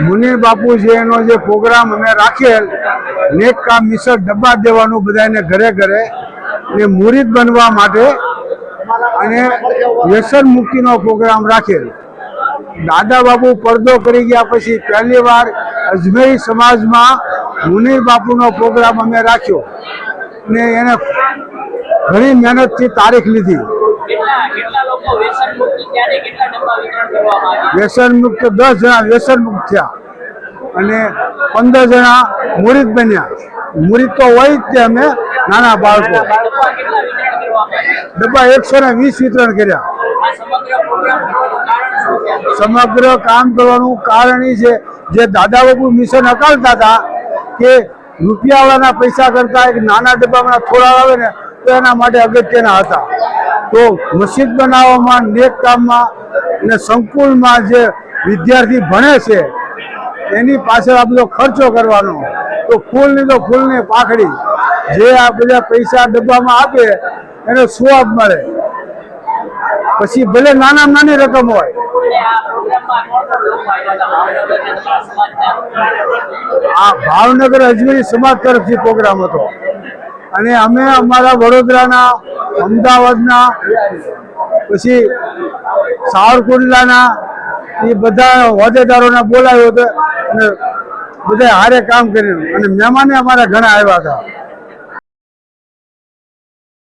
મુનિ બાપુજીનો જે પ્રોગ્રામ અમે રાખેલ નેક કામ મિશન ડબ્બા દેવાનું બધાને ઘરે ઘરે ને મુરીદ બનવા માટે અને વ્યસન મુક્તિનો પ્રોગ્રામ રાખેલ. દાદા બાપુ પડદો કરી ગયા પછી પહેલી વાર અજમેરી સમાજમાં મુનિ બાપુનો પ્રોગ્રામ અમે રાખ્યો ને એને ઘણી મહેનતથી તારીખ લીધી. વ્યસન મુક્ત 10 જણા વ્યસન મુક્ત થયા અને 15 જણા મુરીદ બન્યા. મુરીદ તો હોય જ તે અમે નાના બાળકો ડબ્બા 120 વિતરણ કર્યા. સમગ્ર કામ કરવાનું કારણ એ છે જે દાદા બાપુ મિશન અકાળતા હતા કે રૂપિયાવાળાના પૈસા કરતા એક નાના ડબ્બામાં થોડા આવે ને તો એના માટે અગત્યના હતા. તો મસ્જિદ બનાવવામાં નેક કામમાં અને સંકુલમાં જે વિદ્યાર્થી ભણે છે એની પાછળ આ બધો ખર્ચો કરવાનો. તો ફૂલની તો ફૂલની પાખડી જે આ બધા પૈસા ડબ્બામાં આપે એને સ્વાબ મળે. પછી ભલે નાના નાની રકમ હોય. આ ભાવનગર અજમેરી સમાજ તરફથી પ્રોગ્રામ હતો અને અમે અમારા વડોદરાના, અમદાવાદના, પછી સાવરકુંડલાના એ બધા હોદ્દેદારોને બોલાવ્યો હતો અને બધા હારે કામ કર્યું અને મહેમાને અમારા ઘણા આવ્યા હતા.